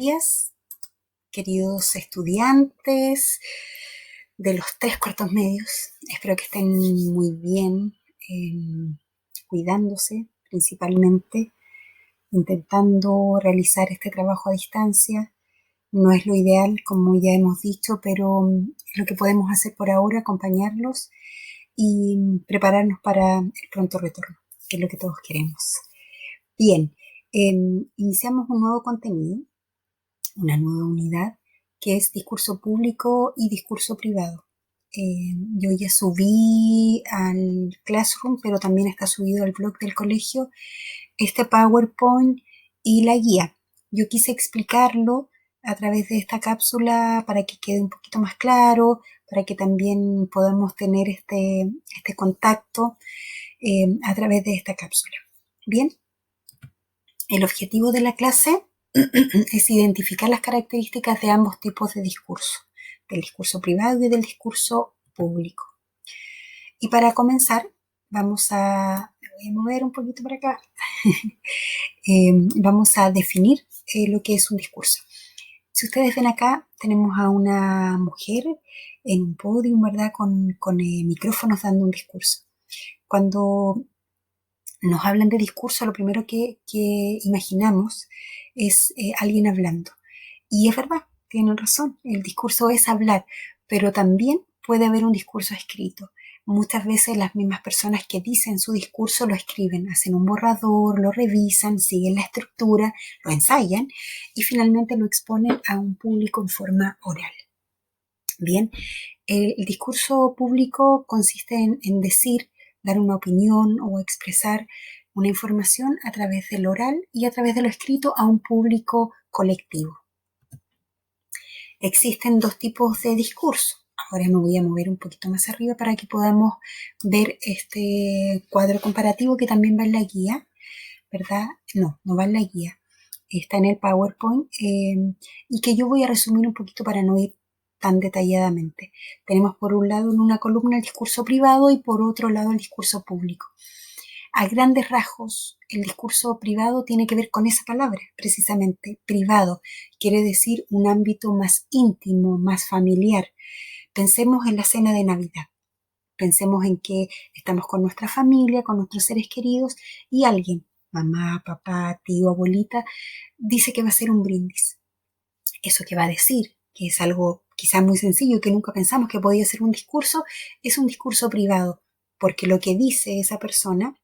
Días, queridos estudiantes de los 3 cuartos medios. Espero que estén muy bien, cuidándose principalmente, intentando realizar este trabajo a distancia. No es lo ideal, como ya hemos dicho, pero es lo que podemos hacer por ahora, acompañarlos y prepararnos para el pronto retorno, que es lo que todos queremos. Bien, iniciamos un nuevo contenido, una nueva unidad, que es discurso público y discurso privado. Yo ya subí al Classroom, pero también está subido al blog del colegio este PowerPoint y la guía. Yo quise explicarlo a través de esta cápsula para que quede un poquito más claro, para que también podamos tener este contacto a través de esta cápsula. Bien, el objetivo de la clase es identificar las características de ambos tipos de discurso, del discurso privado y del discurso público. Y para comenzar, me voy a mover un poquito para acá, vamos a definir lo que es un discurso. Si ustedes ven acá, tenemos a una mujer en un podio, ¿verdad?, con micrófonos dando un discurso. Cuando nos hablan de discurso, lo primero que imaginamos es alguien hablando. Y es verdad, tienen razón, el discurso es hablar, pero también puede haber un discurso escrito. Muchas veces las mismas personas que dicen su discurso lo escriben, hacen un borrador, lo revisan, siguen la estructura, lo ensayan y finalmente lo exponen a un público en forma oral. Bien, el discurso público consiste en decir, dar una opinión o expresar una información a través del oral y a través de lo escrito a un público colectivo. Existen 2 tipos de discurso. Ahora me voy a mover un poquito más arriba para que podamos ver este cuadro comparativo que también va en la guía, ¿verdad? No va en la guía. Está en el PowerPoint y que yo voy a resumir un poquito para no ir tan detalladamente. Tenemos por un lado en una columna el discurso privado y por otro lado el discurso público. A grandes rasgos, el discurso privado tiene que ver con esa palabra, precisamente, privado. Quiere decir un ámbito más íntimo, más familiar. Pensemos en la cena de Navidad. Pensemos en que estamos con nuestra familia, con nuestros seres queridos y alguien, mamá, papá, tío, abuelita, dice que va a hacer un brindis. Eso que va a decir, que es algo quizás muy sencillo y que nunca pensamos que podía ser un discurso, es un discurso privado, porque lo que dice esa persona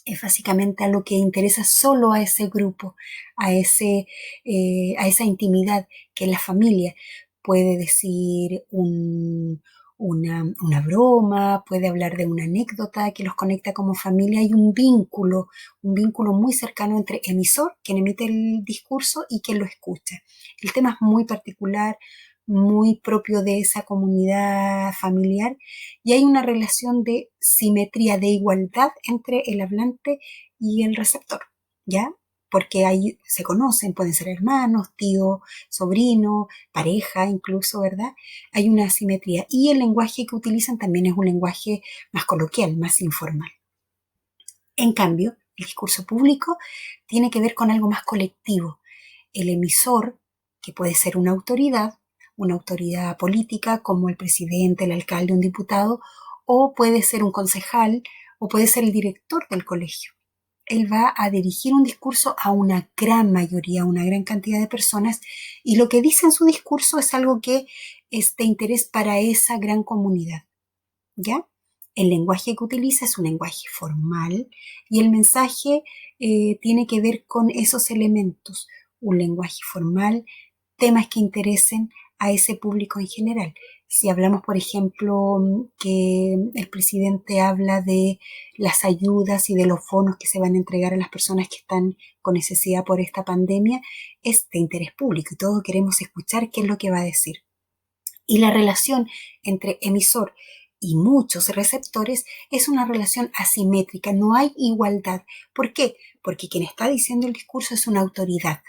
es básicamente a lo que interesa solo a ese grupo, a esa intimidad que es la familia. Puede decir una broma, puede hablar de una anécdota que los conecta como familia. Hay un vínculo muy cercano entre emisor, quien emite el discurso, y quien lo escucha. El tema es muy particular, muy propio de esa comunidad familiar, y hay una relación de simetría, de igualdad entre el hablante y el receptor, ¿ya? Porque ahí se conocen, pueden ser hermanos, tío, sobrino, pareja incluso, ¿verdad? Hay una simetría. Y el lenguaje que utilizan también es un lenguaje más coloquial, más informal. En cambio, el discurso público tiene que ver con algo más colectivo. El emisor, que puede ser una autoridad política como el presidente, el alcalde, un diputado, o puede ser un concejal, o puede ser el director del colegio. Él va a dirigir un discurso a una gran mayoría, a una gran cantidad de personas, y lo que dice en su discurso es algo que es de interés para esa gran comunidad, ¿ya? El lenguaje que utiliza es un lenguaje formal y el mensaje tiene que ver con esos elementos, un lenguaje formal, temas que interesen a ese público en general. Si hablamos, por ejemplo, que el presidente habla de las ayudas y de los bonos que se van a entregar a las personas que están con necesidad por esta pandemia, es de interés público y todos queremos escuchar qué es lo que va a decir. Y la relación entre emisor y muchos receptores es una relación asimétrica, no hay igualdad. ¿Por qué? Porque quien está diciendo el discurso es una autoridad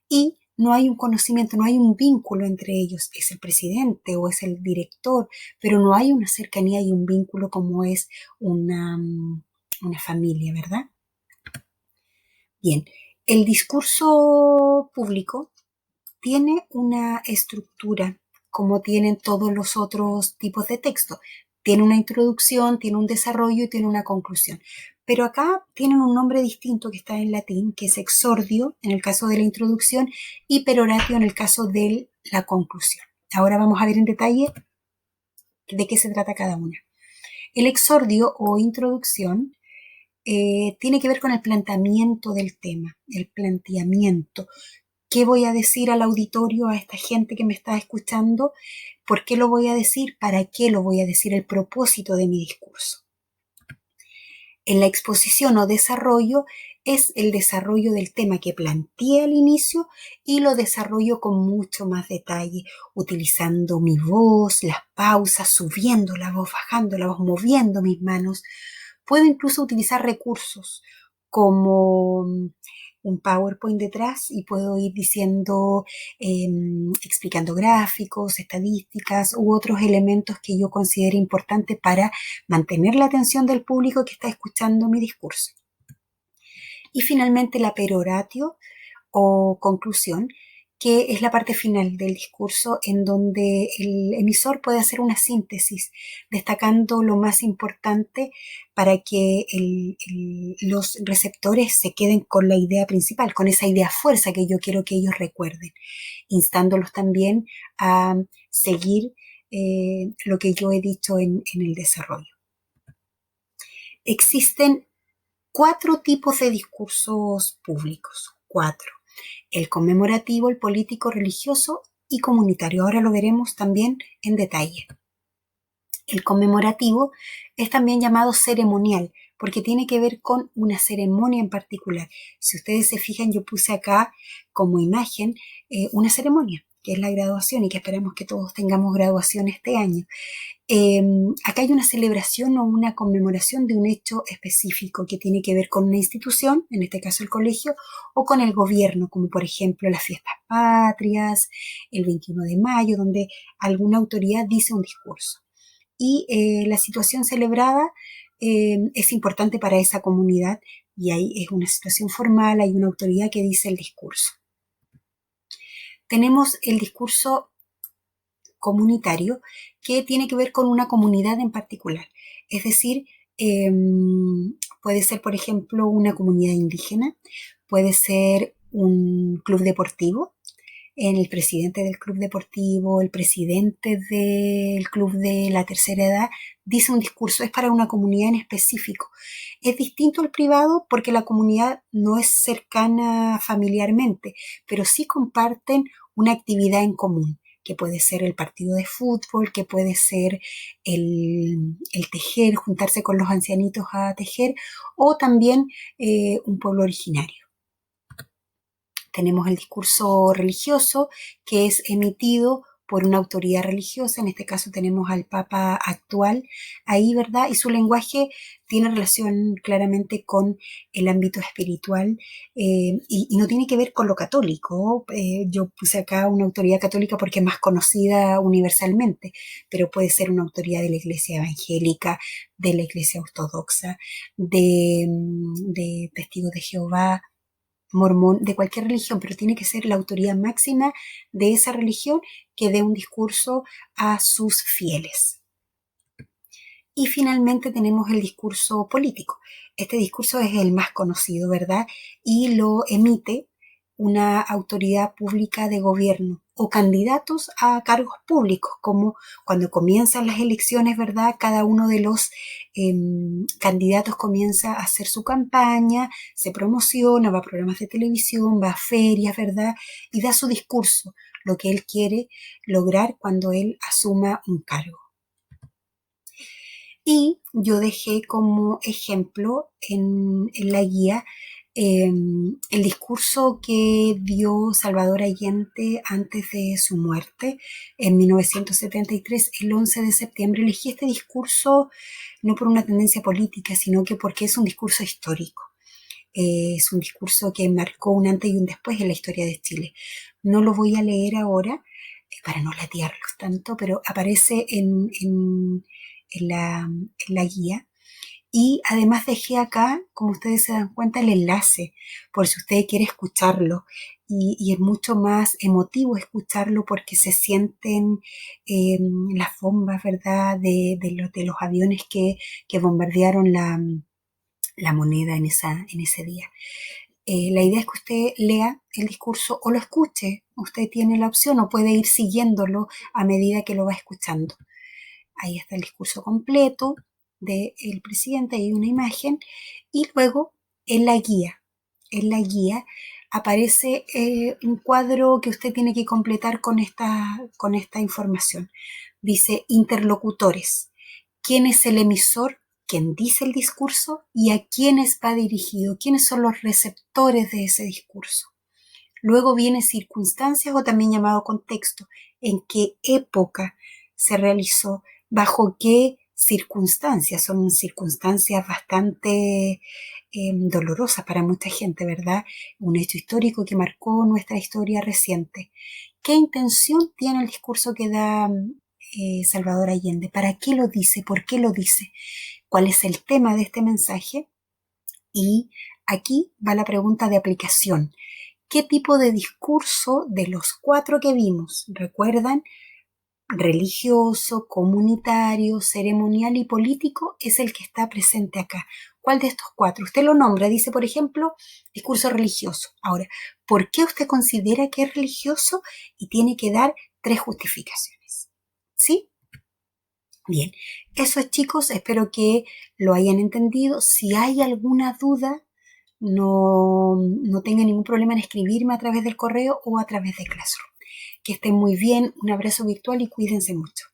y no hay un conocimiento, no hay un vínculo entre ellos. Es el presidente o es el director, pero no hay una cercanía y un vínculo como es una familia, ¿verdad? Bien, el discurso público tiene una estructura como tienen todos los otros tipos de texto. Tiene una introducción, tiene un desarrollo y tiene una conclusión. Pero acá tienen un nombre distinto que está en latín, que es exordio en el caso de la introducción y peroratio en el caso de la conclusión. Ahora vamos a ver en detalle de qué se trata cada una. El exordio o introducción tiene que ver con el planteamiento del tema, el planteamiento. ¿Qué voy a decir al auditorio, a esta gente que me está escuchando? ¿Por qué lo voy a decir? ¿Para qué lo voy a decir? El propósito de mi discurso. En la exposición o desarrollo es el desarrollo del tema que planteé al inicio y lo desarrollo con mucho más detalle, utilizando mi voz, las pausas, subiendo la voz, bajando la voz, moviendo mis manos. Puedo incluso utilizar recursos como un PowerPoint detrás y puedo ir diciendo, explicando gráficos, estadísticas u otros elementos que yo considere importantes para mantener la atención del público que está escuchando mi discurso. Y finalmente la peroratio o conclusión, que es la parte final del discurso en donde el emisor puede hacer una síntesis, destacando lo más importante para que los receptores se queden con la idea principal, con esa idea fuerza que yo quiero que ellos recuerden, instándolos también a seguir lo que yo he dicho en el desarrollo. Existen 4 tipos de discursos públicos, 4. El conmemorativo, el político, religioso y comunitario. Ahora lo veremos también en detalle. El conmemorativo es también llamado ceremonial porque tiene que ver con una ceremonia en particular. Si ustedes se fijan, yo puse acá como imagen una ceremonia, que es la graduación y que esperamos que todos tengamos graduación este año. Acá hay una celebración o una conmemoración de un hecho específico que tiene que ver con una institución, en este caso el colegio, o con el gobierno, como por ejemplo las fiestas patrias, el 21 de mayo, donde alguna autoridad dice un discurso. Y la situación celebrada es importante para esa comunidad y ahí es una situación formal, hay una autoridad que dice el discurso. Tenemos el discurso comunitario que tiene que ver con una comunidad en particular. Es decir, puede ser, por ejemplo, una comunidad indígena, puede ser un club deportivo, el presidente del club deportivo, el presidente del club de la tercera edad, dice un discurso, es para una comunidad en específico. Es distinto al privado porque la comunidad no es cercana familiarmente, pero sí comparten una actividad en común, que puede ser el partido de fútbol, que puede ser el tejer, juntarse con los ancianitos a tejer, o también un pueblo originario. Tenemos el discurso religioso, que es emitido por una autoridad religiosa, en este caso tenemos al Papa actual ahí, ¿verdad? Y su lenguaje tiene relación claramente con el ámbito espiritual y no tiene que ver con lo católico. Yo puse acá una autoridad católica porque es más conocida universalmente, pero puede ser una autoridad de la Iglesia evangélica, de la Iglesia ortodoxa, de Testigos de Jehová, mormón, de cualquier religión, pero tiene que ser la autoridad máxima de esa religión que dé un discurso a sus fieles. Y finalmente tenemos el discurso político. Este discurso es el más conocido, ¿verdad? Y lo emite una autoridad pública de gobierno o candidatos a cargos públicos, como cuando comienzan las elecciones, ¿verdad? Cada uno de los candidatos comienza a hacer su campaña, se promociona, va a programas de televisión, va a ferias, ¿verdad? Y da su discurso, lo que él quiere lograr cuando él asuma un cargo. Y yo dejé como ejemplo en la guía el discurso que dio Salvador Allende antes de su muerte en 1973, el 11 de septiembre. Elegí este discurso no por una tendencia política, sino que porque es un discurso histórico. Es un discurso que marcó un antes y un después en la historia de Chile. No lo voy a leer ahora para no latearlos tanto, pero aparece en la guía Y además dejé acá, como ustedes se dan cuenta, el enlace, por si usted quiere escucharlo. Y es mucho más emotivo escucharlo porque se sienten eh, las bombas, ¿verdad?, de los aviones que bombardearon la moneda en ese día. La idea es que usted lea el discurso o lo escuche. Usted tiene la opción o puede ir siguiéndolo a medida que lo va escuchando. Ahí está el discurso completo del presidente, hay una imagen, y luego en la guía aparece un cuadro que usted tiene que completar con esta información. Dice interlocutores, quién es el emisor, quién dice el discurso y a quiénes va dirigido, quiénes son los receptores de ese discurso. Luego viene circunstancias o también llamado contexto, en qué época se realizó, bajo qué circunstancias. Son circunstancias bastante dolorosas para mucha gente, ¿verdad? Un hecho histórico que marcó nuestra historia reciente. ¿Qué intención tiene el discurso que da Salvador Allende? ¿Para qué lo dice? ¿Por qué lo dice? ¿Cuál es el tema de este mensaje? Y aquí va la pregunta de aplicación. ¿Qué tipo de discurso de los cuatro que vimos? ¿Recuerdan? Religioso, comunitario, ceremonial y político es el que está presente acá. ¿Cuál de estos cuatro? Usted lo nombra, dice, por ejemplo, discurso religioso. Ahora, ¿por qué usted considera que es religioso? Y tiene que dar 3 justificaciones. ¿Sí? Bien, eso es, chicos, espero que lo hayan entendido. Si hay alguna duda, no tengan ningún problema en escribirme a través del correo o a través de Classroom. Que estén muy bien, un abrazo virtual y cuídense mucho.